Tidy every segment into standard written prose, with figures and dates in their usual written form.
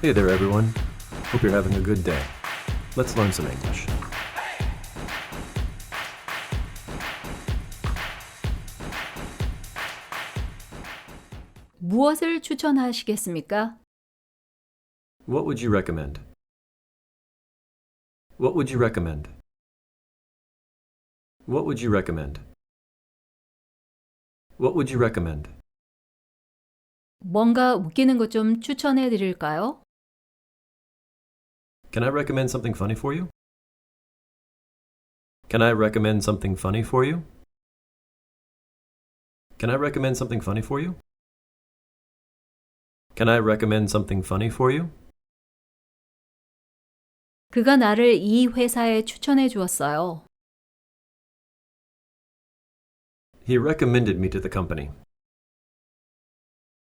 Hey there, everyone. Hope you're having a good day. Let's learn some English. 무엇을 추천하시겠습니까? What would you recommend? What would you recommend? What would you recommend? What would you recommend? 뭔가 웃기는 것 좀 추천해 드릴까요? Can I recommend something funny for you? Can I recommend something funny for you? Can I recommend something funny for you? Can I recommend something funny for you? 그가 나를 이 회사에 추천해 주었어요. He recommended me to the company.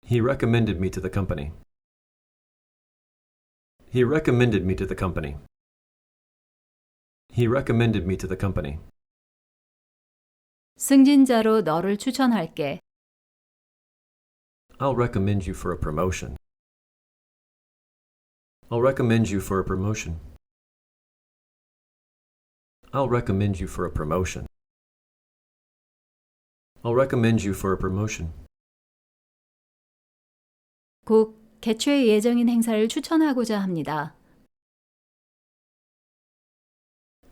He recommended me to the company. He recommended me to the company. He recommended me to the company. 승진자로 너를 추천할게. I'll recommend you for a promotion. I'll recommend you for a promotion. I'll recommend you for a promotion. I'll recommend you for a promotion. 곧 개최 예정인 행사를 추천하고자 합니다.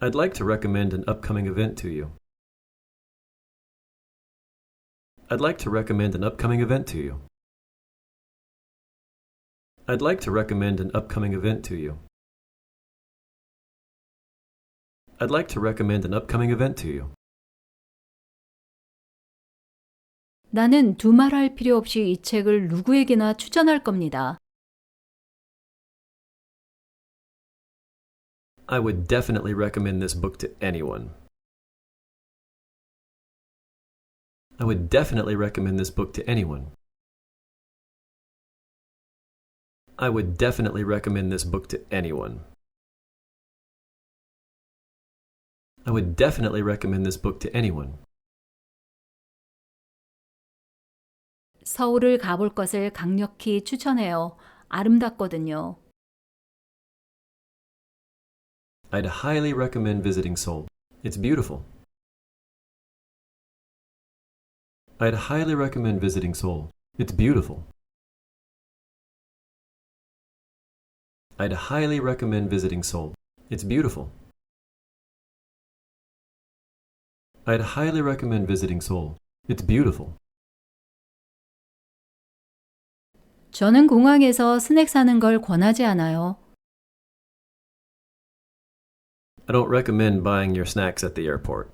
I'd like to recommend an upcoming event to you. I'd like to recommend an upcoming event to you. I'd like to recommend an upcoming event to you. I'd like to recommend an upcoming event to you. 나는 두말할 필요 없이 이 책을 누구에게나 추천할 겁니다. I would definitely recommend this book to anyone. I would definitely recommend this book to anyone. I would definitely recommend this book to anyone. I would definitely recommend this book to anyone. 서울을 가볼 것을 강력히 추천해요. 아름답거든요. I'd highly recommend visiting Seoul. It's beautiful. I'd highly recommend visiting Seoul. It's beautiful. I'd highly recommend visiting Seoul. It's beautiful. I'd highly recommend visiting Seoul. It's beautiful. 저는 공항에서 스낵 사는 걸 권하지 않아요. I don't recommend buying your snacks at the airport.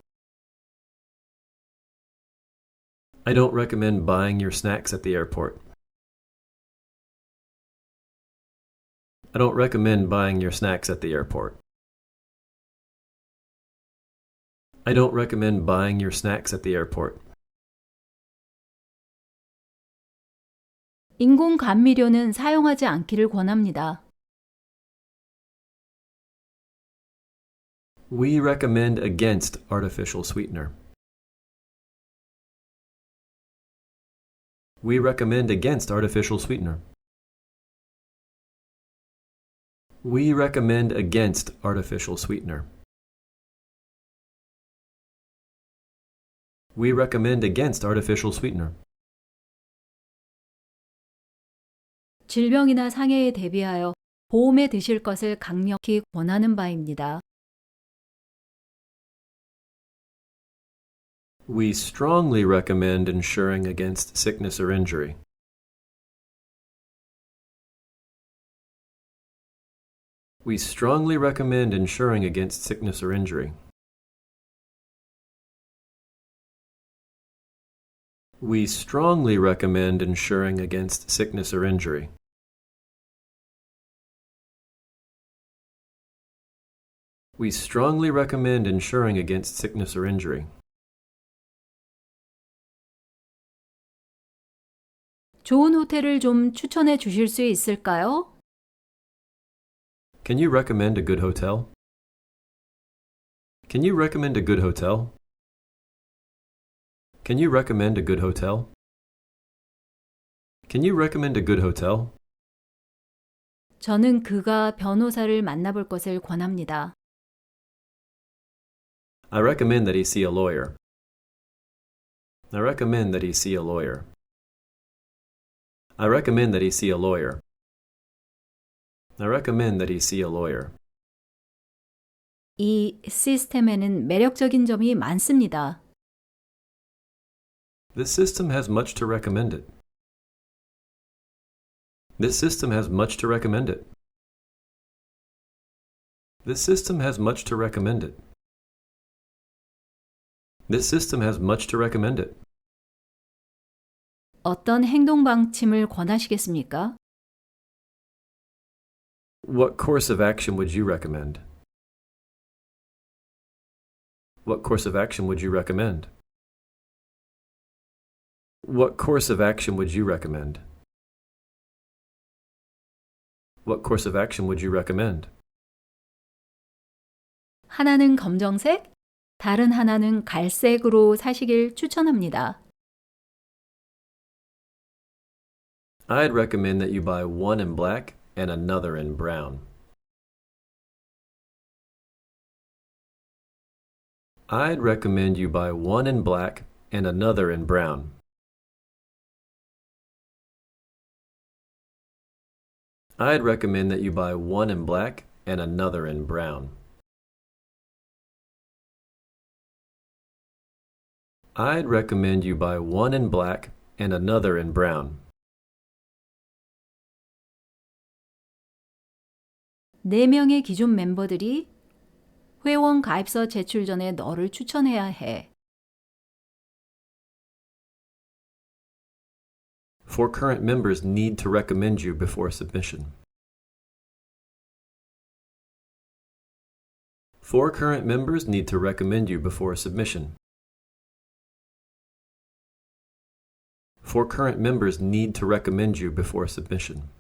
I don't recommend buying your snacks at the airport. I don't recommend buying your snacks at the airport. I don't recommend buying your snacks at the airport. 인공 감미료는 사용하지 않기를 권합니다. We recommend against artificial sweetener. We recommend against artificial sweetener. We recommend against artificial sweetener. We recommend against artificial sweetener. 질병이나 상해에 대비하여 보험에 드실 것을 강력히 권하는 바입니다. We strongly recommend insuring against sickness or injury. We strongly recommend insuring against sickness or injury. We strongly recommend insuring against sickness or injury. We strongly recommend insuring against sickness or injury. 좋은 호텔을 좀 추천해 주실 수 있을까요? Can you recommend a good hotel? Can you recommend a good hotel? Can you recommend a good hotel? Can you recommend a good hotel? 저는 그가 변호사를 만나볼 것을 권합니다. I recommend that he see a lawyer. I recommend that he see a lawyer. I recommend that he see a lawyer. I recommend that he see a lawyer. 이 시스템에는 매력적인 점이 많습니다. This system has much to recommend it. This system has much to recommend it. This system has much to recommend it. This system has much to recommend it. 어떤 행동 방침을 권하시겠습니까? What course of action would you recommend? What course of action would you recommend? What course of action would you recommend? What course of action would you recommend? 하나는 검정색, 다른 하나는 갈색으로 사시길 추천합니다. I'd recommend that you buy one in black and another in brown. I'd recommend you buy one in black and another in brown. I'd recommend that you buy one in black and another in brown. I'd recommend you buy one in black and another in brown. 네 명의 기존 멤버들이 회원 가입서 제출 전에 너를 추천해야 해. Four current members need to recommend you before submission. Four current members need to recommend you before submission. Four current members need to recommend you before submission.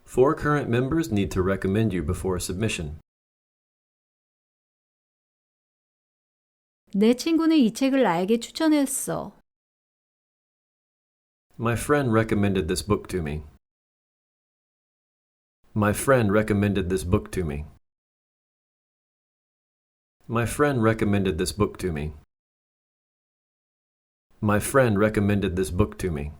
Four current members need to recommend you before submission. 내 친구는 이 책을 나에게 추천했어. My friend recommended this book to me. My friend recommended this book to me. My friend recommended this book to me. My friend recommended this book to me.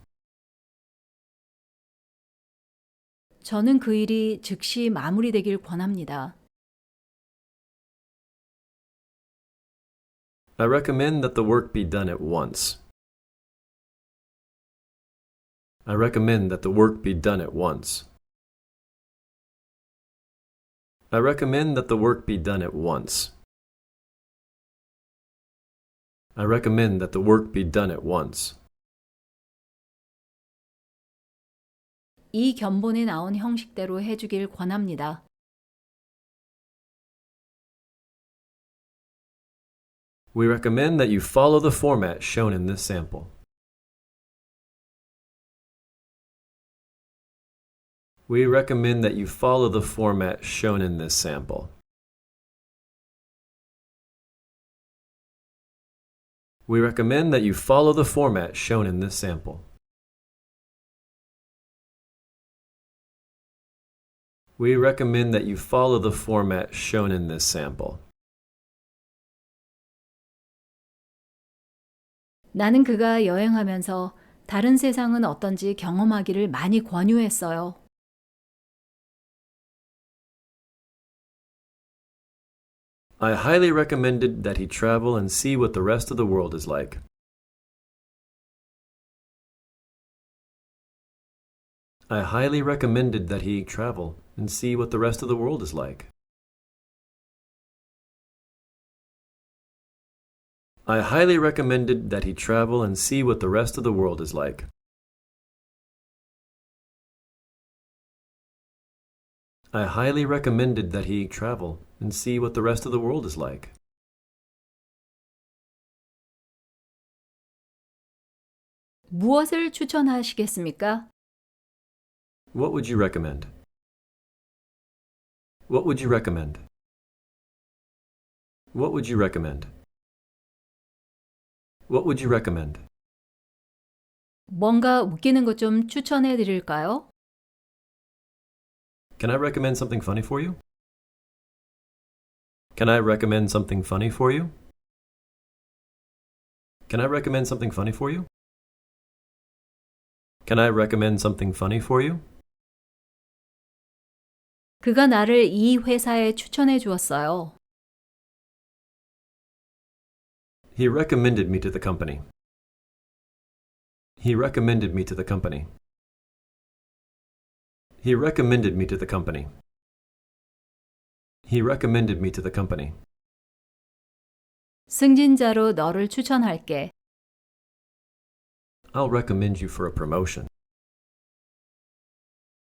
저는 그 일이 즉시 마무리되길 권합니다. I recommend that the work be done at once. I recommend that the work be done at once. I recommend that the work be done at once. I recommend that the work be done at once. 이 견본에 나온 형식대로 해주길 권합니다. We recommend that you follow the format shown in this sample. We recommend that you follow the format shown in this sample. We recommend that you follow the format shown in this sample. We recommend that you follow the format shown in this sample. 나는 그가 여행하면서 다른 세상은 어떤지 경험하기를 많이 권유했어요. I highly recommended that he travel and see what the rest of the world is like. I highly recommended that he travel and see what the rest of the world is like. I highly recommended that he travel and see what the rest of the world is like. I highly recommended that he travel and see what the rest of the world is like. 무엇을 추천하시겠습니까? What would you recommend? What would you recommend? What would you recommend? What would you recommend? 뭔가 웃기는 것 좀 추천해 드릴까요? Can I recommend something funny for you? Can I recommend something funny for you? Can I recommend something funny for you? Can I recommend something funny for you? 그가 나를 이 회사에 추천해 주었어요. He recommended me to the company. He recommended me to the company. He recommended me to the company. He recommended me to the company. 승진자로 너를 추천할게. I'll recommend you for a promotion.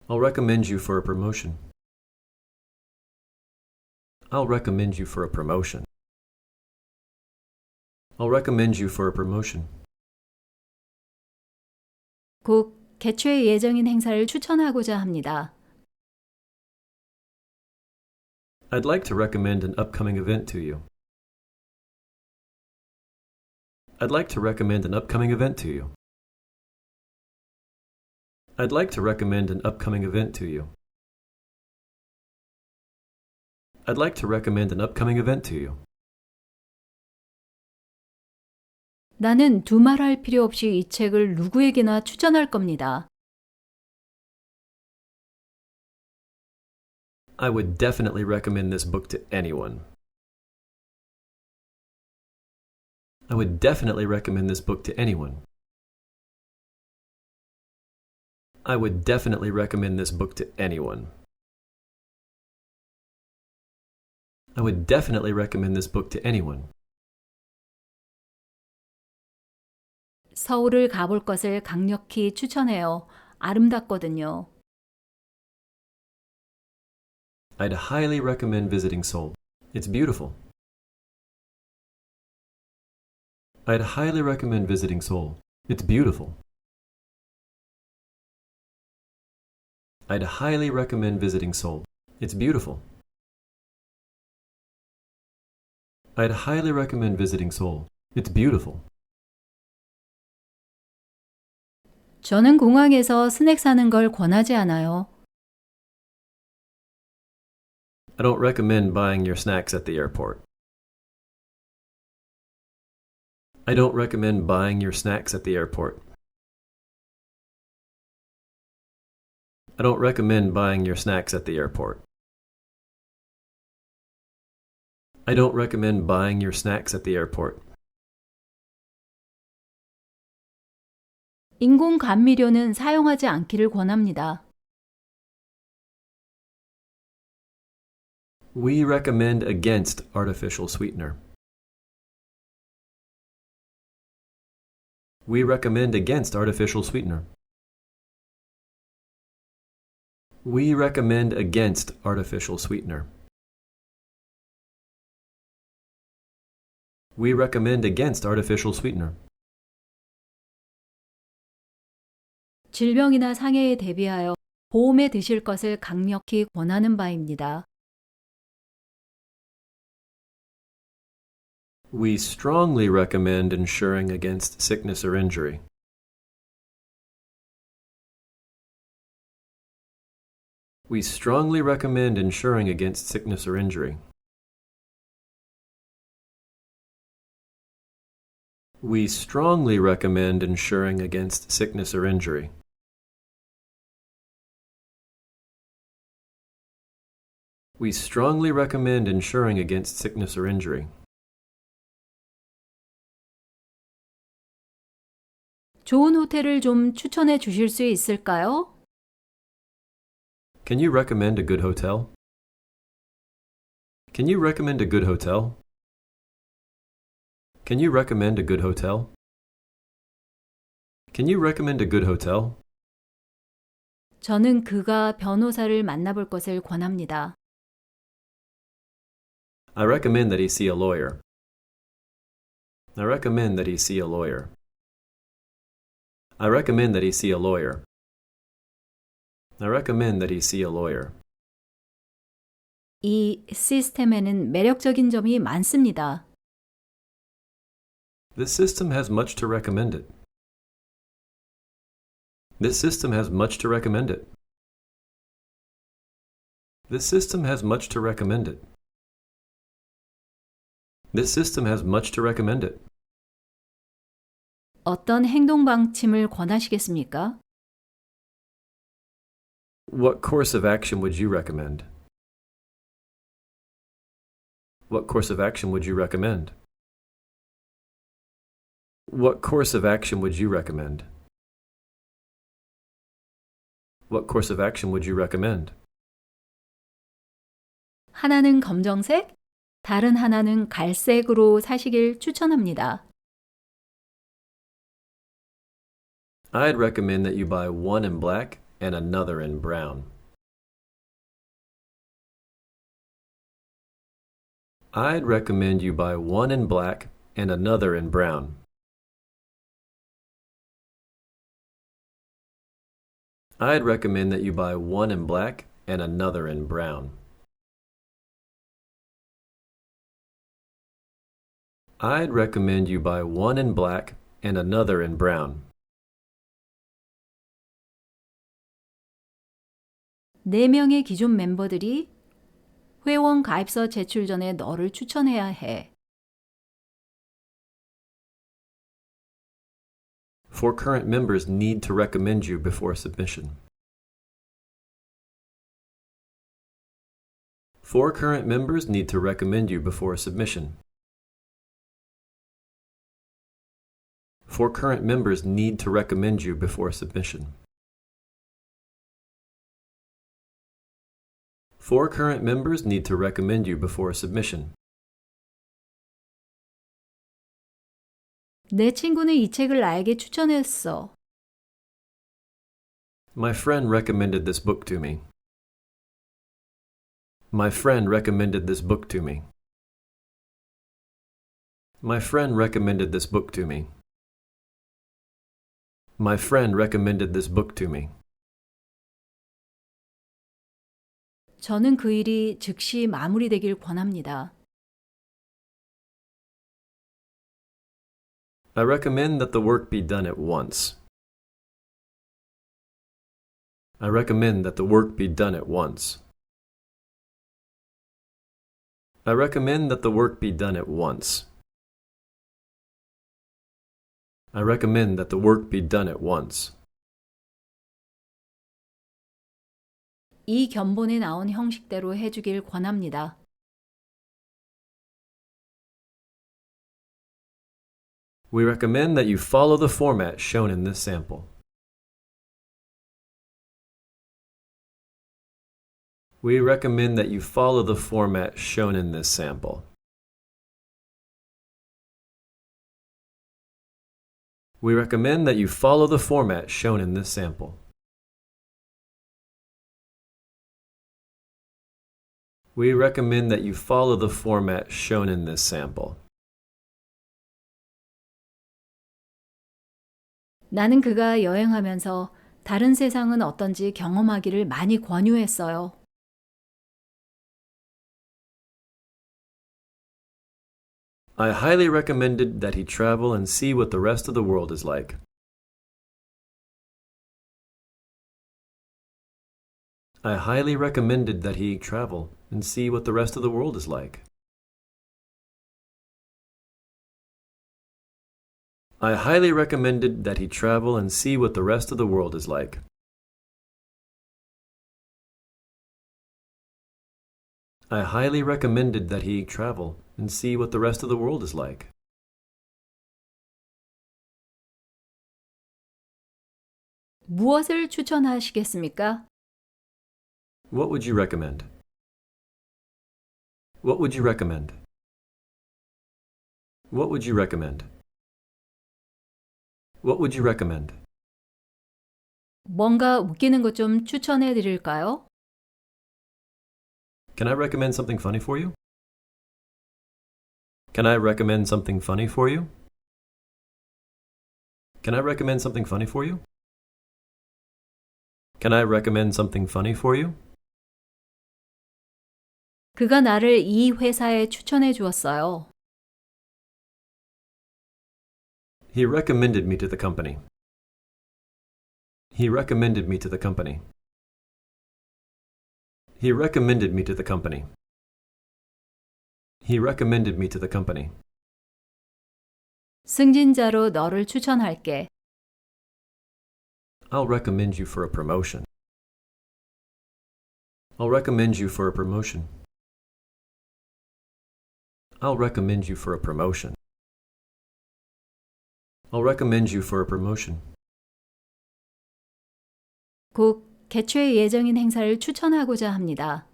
I'll recommend you for a promotion. I'll recommend you for a promotion. I'll recommend you for a promotion. 곧 개최 예정인 행사를 추천하고자 합니다. I'd like to recommend an upcoming event to you. I'd like to recommend an upcoming event to you. I'd like to recommend an upcoming event to you. I'd like to recommend an upcoming event to you. 나는 두말할 필요 없이 이 책을 누구에게나 추천할 겁니다. I would definitely recommend this book to anyone. I would definitely recommend this book to anyone. I would definitely recommend this book to anyone. I would definitely recommend this book to anyone. 서울을 가볼 것을 강력히 추천해요. 아름답거든요. I'd highly recommend visiting Seoul. It's beautiful. I'd highly recommend visiting Seoul. It's beautiful. I'd highly recommend visiting Seoul. It's beautiful. I'd highly recommend visiting Seoul. It's beautiful. 저는 공항에서 스낵 사는 걸 권하지 않아요. I don't recommend buying your snacks at the airport. I don't recommend buying your snacks at the airport. I don't recommend buying your snacks at the airport. I don't recommend buying your snacks at the airport. 인공 감미료는 사용하지 않기를 권합니다. We recommend against artificial sweetener. We recommend against artificial sweetener. We recommend against artificial sweetener. We recommend against artificial sweetener. 질병이나 상해에 대비하여 보험에 드실 것을 강력히 권하는 바입니다. We strongly recommend insuring against sickness or injury. We strongly recommend insuring against sickness or injury. We strongly recommend insuring against sickness or injury. We strongly recommend insuring against sickness or injury. 좋은 호텔을 좀 추천해 주실 수 있을까요? Can you recommend a good hotel? Can you recommend a good hotel? Can you recommend a good hotel? Can you recommend a good hotel? 저는 그가 변호사를 만나볼 것을 권합니다. I recommend that he see a lawyer. I recommend that he see a lawyer. I recommend that he see a lawyer. I recommend that he see a lawyer. 이 시스템에는 매력적인 점이 많습니다. This system has much to recommend it. This system has much to recommend it. This system has much to recommend it. This system has much to recommend it. 어떤 행동 방침을 권하시겠습니까? What course of action would you recommend? What course of action would you recommend? What course of action would you recommend? What course of action would you recommend? 하나는 검정색, 다른 하나는 갈색으로 사시길 추천합니다. I'd recommend that you buy one in black and another in brown. I'd recommend you buy one in black and another in brown. I'd recommend that you buy one in black and another in brown. I'd recommend you buy one in black and another in brown. 네 명의 기존 멤버들이 회원 가입서 제출 전에 너를 추천해야 해. Four current members need to recommend you before submission. Four current members need to recommend you before submission. Four current members need to recommend you before submission. Four current members need to recommend you before submission. 내 친구는 이 책을 나에게 추천했어. My friend recommended this book to me. My friend recommended this book to me. My friend recommended this book to me. My friend recommended this book to me. 저는 그 일이 즉시 마무리되길 권합니다. I recommend that the work be done at once. I recommend that the work be done at once. I recommend that the work be done at once. I recommend that the work be done at once. 이 견본에 나온 형식대로 해주길 권합니다. We recommend that you follow the format shown in this sample. We recommend that you follow the format shown in this sample. We recommend that you follow the format shown in this sample. We recommend that you follow the format shown in this sample. 나는 그가 여행하면서 다른 세상은 어떤지 경험하기를 많이 권유했어요. I highly recommended that he travel and see what the rest of the world is like. I highly recommended that he travel and see what the rest of the world is like. I highly recommended that he travel and see what the rest of the world is like. I highly recommended that he travel and see what the rest of the world is like. 무엇을 추천하시겠습니까? What would you recommend? What would you recommend? What would you recommend? What would you recommend? 뭔가 웃기는 것 좀 추천해 드릴까요? Can I recommend something funny for you? Can I recommend something funny for you? Can I recommend something funny for you? Can I recommend something funny for you? 그가 나를 이 회사에 추천해 주었어요. He recommended me to the company. He recommended me to the company. He recommended me to the company. He recommended me to the company. 승진자로 너를 추천할게. I'll recommend you for a promotion. I'll recommend you for a promotion. I'll recommend you for a promotion. I'll recommend you for a promotion. 곧 개최 예정인 행사를 추천하고자 합니다.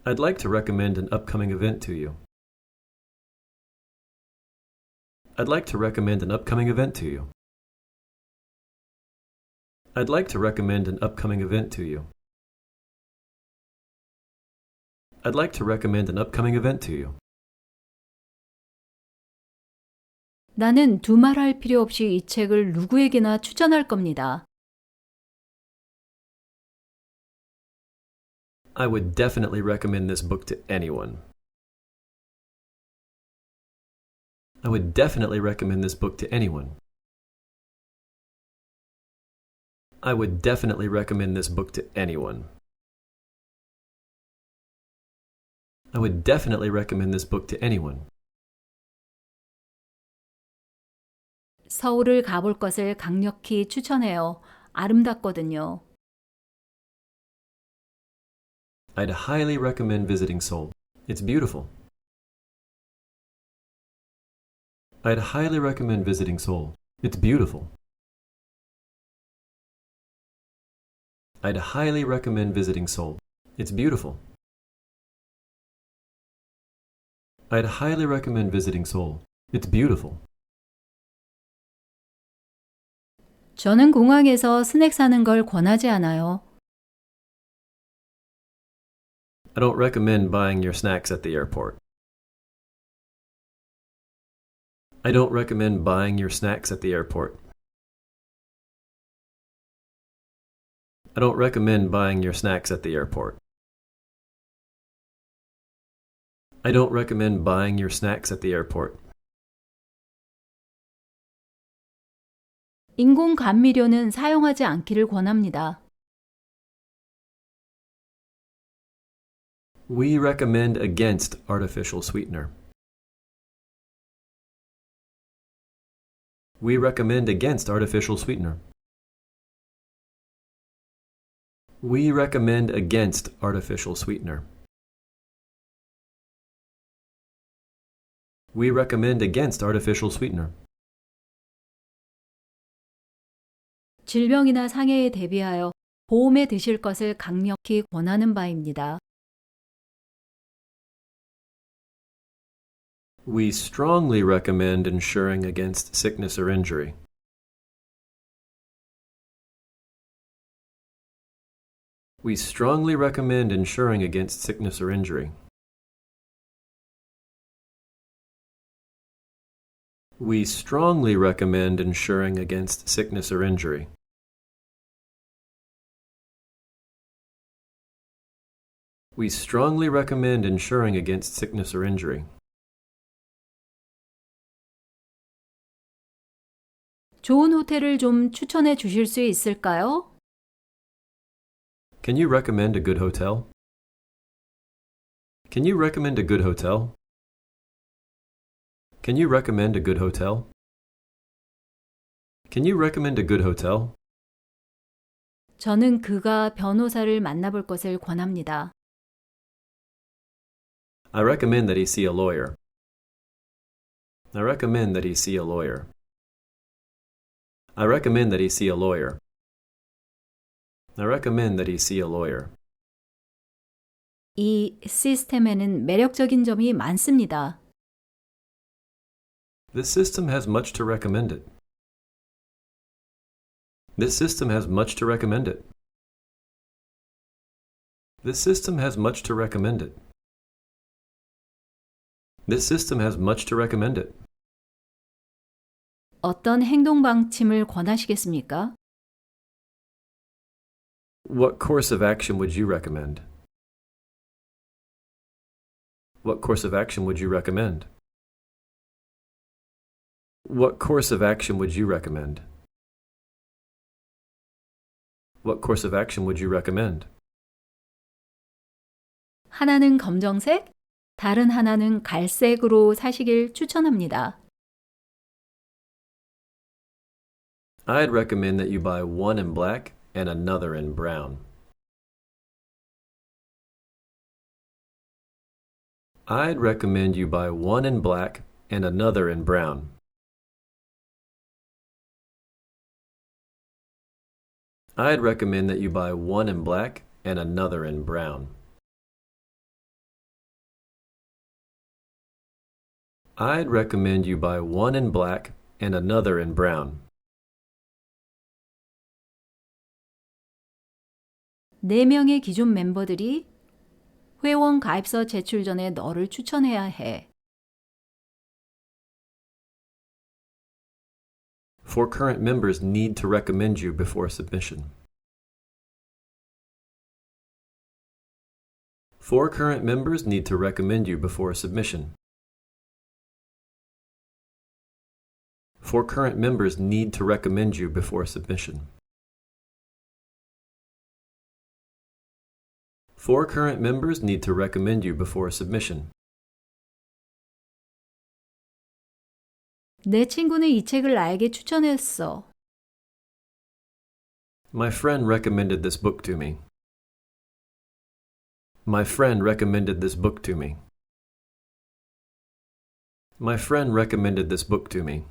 I'd like to recommend an upcoming event to you. I'd like to recommend an upcoming event to you. I'd like to recommend an upcoming event to you. I'd like to recommend an upcoming event to you. 나는 두말할 필요 없이 이 책을 누구에게나 추천할 겁니다. I would definitely recommend this book to anyone. I would definitely recommend this book to anyone. I would definitely recommend this book to anyone. I would definitely recommend this book to anyone. 서울을 가볼 것을 강력히 추천해요. 아름답거든요. I'd highly recommend visiting Seoul. It's beautiful. I'd highly recommend visiting Seoul. It's beautiful. I'd highly recommend visiting Seoul. It's beautiful. I'd highly recommend visiting Seoul. It's beautiful. 저는 공항에서 스낵 사는 걸 권하지 않아요. I don't recommend buying your snacks at the airport. I don't recommend buying your snacks at the airport. I don't recommend buying your snacks at the airport. I don't recommend buying your snacks at the airport. 인공 감미료는 사용하지 않기를 권합니다. We recommend against artificial sweetener. We recommend against artificial sweetener. We recommend against artificial sweetener. We recommend against artificial sweetener. 질병이나 상해에 대비하여 보험에 드실 것을 강력히 권하는 바입니다. We strongly recommend insuring against sickness or injury. We strongly recommend insuring against sickness or injury. We strongly recommend insuring against sickness or injury. We strongly recommend insuring against sickness or injury. 좋은 호텔을 좀 추천해 주실 수 있을까요? Can you recommend a good hotel? Can you recommend a good hotel? Can you recommend a good hotel? Can you recommend a good hotel? 저는 그가 변호사를 만나볼 것을 권합니다. I recommend that he see a lawyer. I recommend that he see a lawyer. I recommend that he see a lawyer. I recommend that he see a lawyer. 이 시스템에는 매력적인 점이 많습니다. This system has much to recommend it. This system has much to recommend it. This system has much to recommend it. This system has much to recommend it. 어떤 행동 방침을 권하시겠습니까? What course of action would you recommend? What course of action would you recommend? What course of action would you recommend? What course of action would you recommend? 하나는 검정색, 다른 하나는 갈색으로 사시길 추천합니다. I'd recommend that you buy one in black and another in brown. I'd recommend you buy one in black and another in brown. I'd recommend that you buy one in black and another in brown. I'd recommend you buy one in black and another in brown. 네 명의 기존 멤버들이 회원 가입서 제출 전에 너를 추천해야 해. Four current members need to recommend you before submission. Four current members need to recommend you before submission. Four current members need to recommend you before submission. Four current members need to recommend you before submission. 내 친구는 이 책을 나에게 추천했어. My friend recommended this book to me. My friend recommended this book to me. My friend recommended this book to me.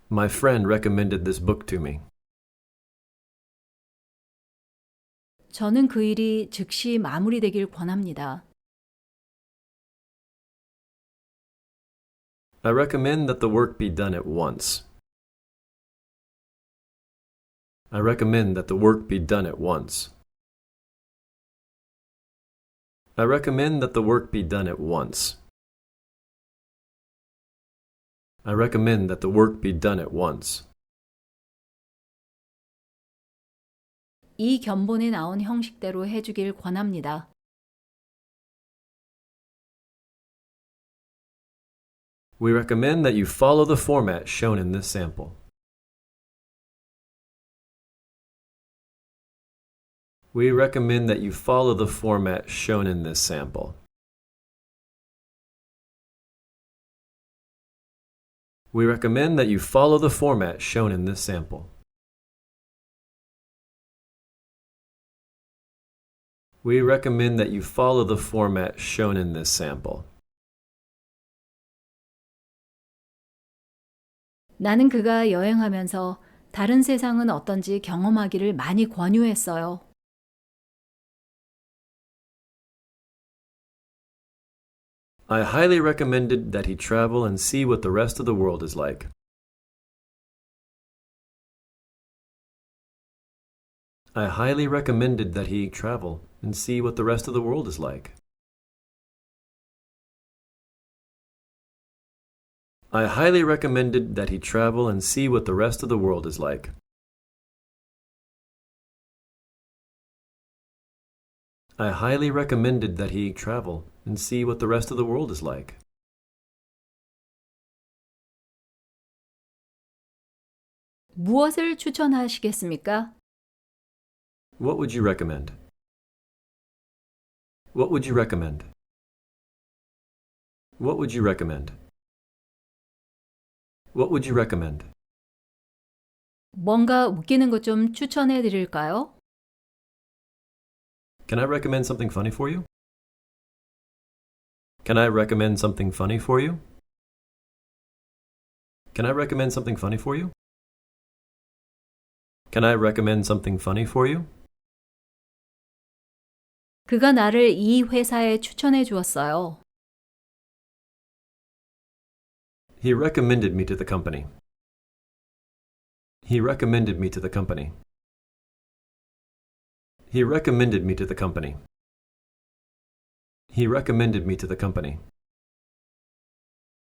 My friend recommended this book to me. 저는 그 일이 즉시 마무리되길 권합니다. I recommend that the work be done at once. I recommend that the work be done at once. I recommend that the work be done at once. I recommend that the work be done at once. 이 견본에 나온 형식대로 해주길 권합니다. We recommend that you follow the format shown in this sample. We recommend that you follow the format shown in this sample. We recommend that you follow the format shown in this sample. We recommend that you follow the format shown in this sample. 나는 그가 여행하면서 다른 세상은 어떤지 경험하기를 많이 권유했어요. I highly recommended that he travel and see what the rest of the world is like. I highly recommended that he travel and see what the rest of the world is like. I highly recommended that he travel and see what the rest of the world is like. I highly recommended that he travel and see what the rest of the world is like. 무엇을 추천하시겠습니까? What would you recommend? What would you recommend? What would you recommend? What would you recommend? 뭔가 웃기는 것 좀 추천해 드릴까요? Can I recommend something funny for you? Can I recommend something funny for you? Can I recommend something funny for you? Can I recommend something funny for you? 그가 나를 이 회사에 추천해 주었어요. He recommended me to the company. He recommended me to the company. He recommended me to the company. He recommended me to the company.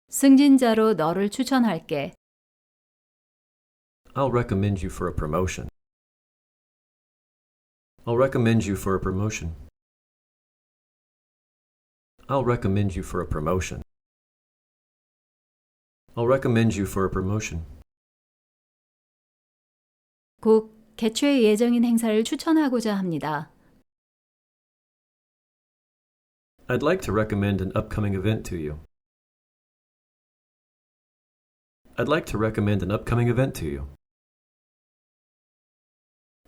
승진자로 너를 추천할게. I'll recommend you for a promotion. I'll recommend you for a promotion. I'll recommend you for a promotion. I'll recommend you for a promotion. 국 개최 예정인 행사를 추천하고자 합니다. I'd like to recommend an upcoming event to you. I'd like to recommend an upcoming event to you.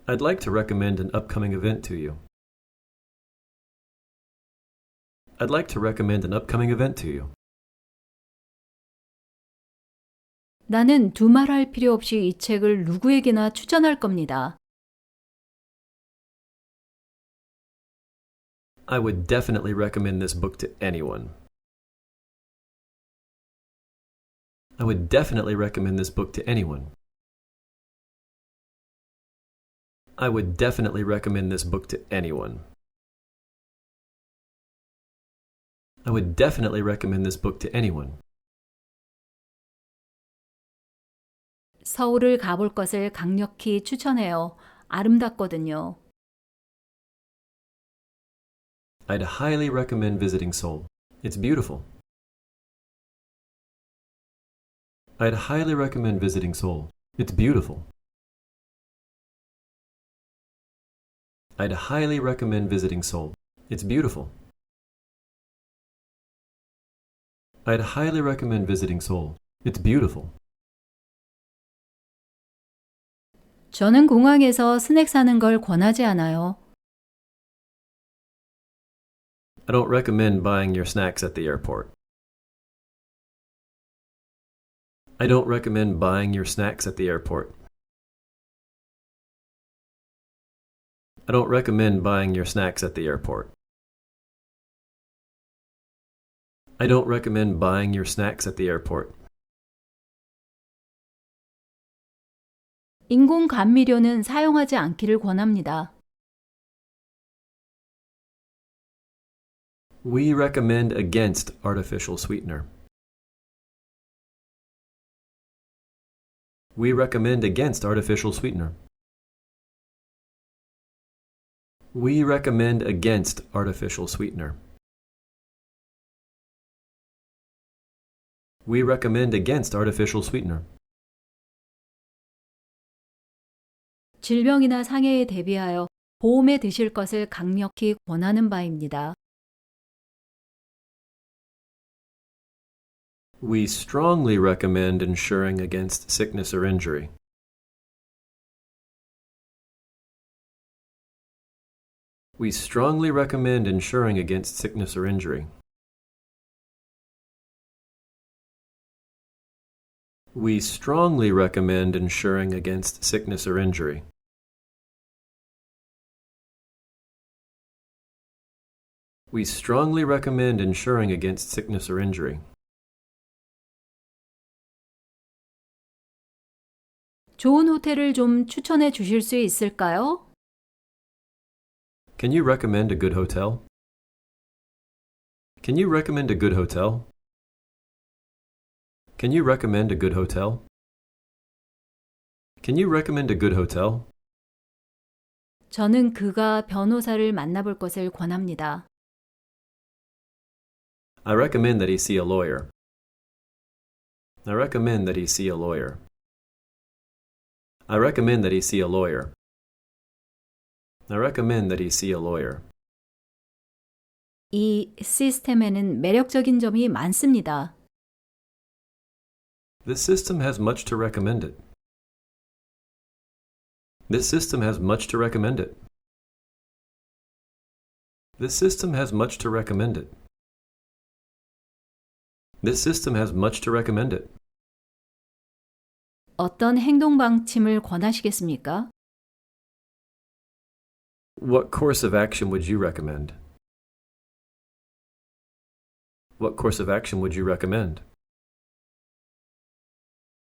I'd like to recommend an upcoming event to you. I'd like to recommend an upcoming event to you. 나는 두말할 필요 없이 이 책을 누구에게나 추천할 겁니다. I would definitely recommend this book to anyone. I would definitely recommend this book to anyone. I would definitely recommend this book to anyone. I would definitely recommend this book to anyone. 서울을 가볼 것을 강력히 추천해요. 아름답거든요. I'd highly recommend visiting Seoul. It's beautiful. I'd highly recommend visiting Seoul. It's beautiful. I'd highly recommend visiting Seoul. It's beautiful. I'd highly recommend visiting Seoul. It's beautiful. 저는 공항에서 스낵 사는 걸 권하지 않아요. I don't recommend buying your snacks at the airport. I don't recommend buying your snacks at the airport. I don't recommend buying your snacks at the airport. I don't recommend buying your snacks at the airport. 인공 감미료는 사용하지 않기를 권합니다. We recommend against artificial sweetener. We recommend against artificial sweetener. We recommend against artificial sweetener. We recommend against artificial sweetener. 질병이나 상해에 대비하여 보험에 드실 것을 강력히 권하는 바입니다. We strongly recommend insuring against sickness or injury. We strongly recommend insuring against sickness or injury. We strongly recommend insuring against sickness or injury. We strongly recommend insuring against sickness or injury. 좋은 호텔을 좀 추천해 주실 수 있을까요? Can you recommend a good hotel? Can you recommend a good hotel? Can you recommend a good hotel? Can you recommend a good hotel? 저는 그가 변호사를 만나볼 것을 권합니다. I recommend that he see a lawyer. I recommend that he see a lawyer. I recommend that he see a lawyer. I recommend that he see a lawyer. 이 시스템에는 매력적인 점이 많습니다. This system has much to recommend it. This system has much to recommend it. This system has much to recommend it. This system has much to recommend it. 어떤 행동 방침을 권하시겠습니까? What course of action would you recommend? What course of action would you recommend?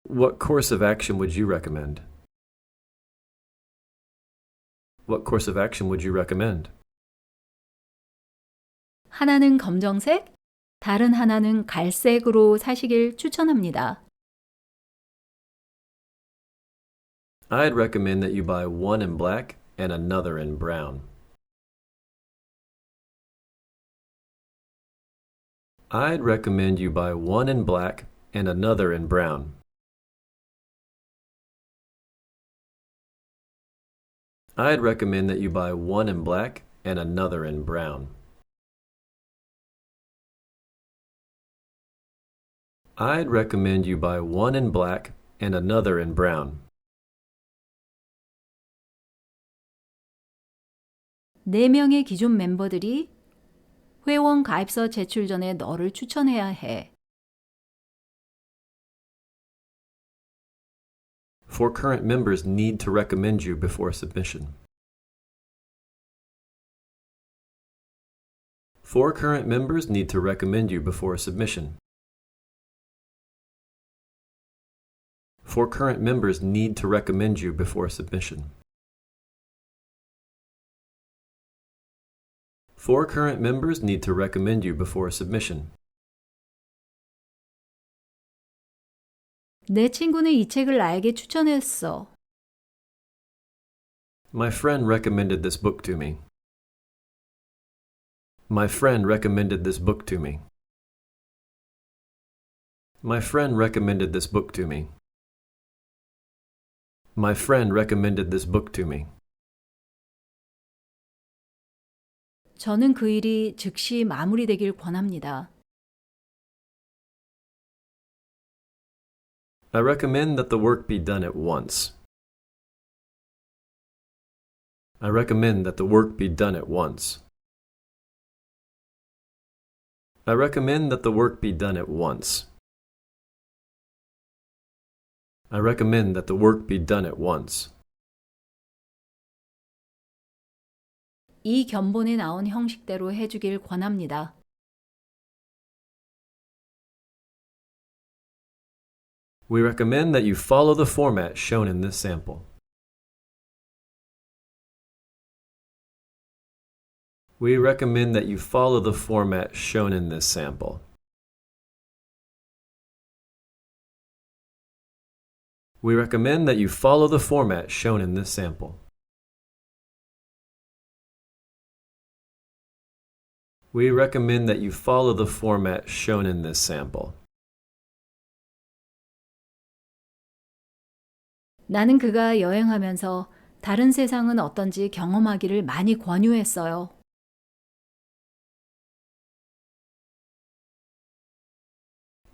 What course of action would you recommend? What course of action would you recommend? 하나는 검정색, 다른 하나는 갈색으로 사시길 추천합니다. I'd recommend that you buy one in black and another in brown. I'd recommend you buy one in black and another in brown. I'd recommend that you buy one in black and another in brown. I'd recommend you buy one in black and another in brown. 네 명의 기존 멤버들이 회원 가입서 제출 전에 너를 추천해야 해. Four current members need to recommend you before submission. Four current members need to recommend you before submission. Four current members need to recommend you before submission. Four current members need to recommend you before submission. 내 친구는 이 책을 나에게 추천했어. My friend recommended this book to me. My friend recommended this book to me. My friend recommended this book to me. My friend recommended this book to me. 저는 그 일이 즉시 마무리되길 권합니다. I recommend that the work be done at once. I recommend that the work be done at once. I recommend that the work be done at once. I recommend that the work be done at once. 이 견본에 나온 형식대로 해주길 권합니다. We recommend that you follow the format shown in this sample. We recommend that you follow the format shown in this sample. We recommend that you follow the format shown in this sample. We recommend that you follow the format shown in this sample. 나는 그가 여행하면서 다른 세상은 어떤지 경험하기를 많이 권유했어요.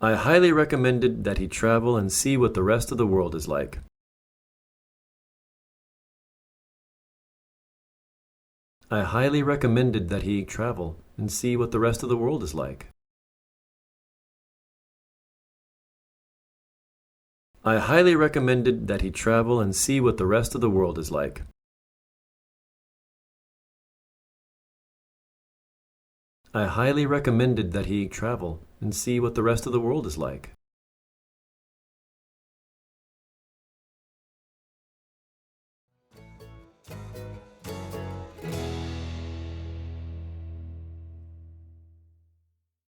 I highly recommended that he travel and see what the rest of the world is like. I highly recommended that he travel and see what the rest of the world is like. I highly recommended that he travel and see what the rest of the world is like. I highly recommended that he travel and see what the rest of the world is like.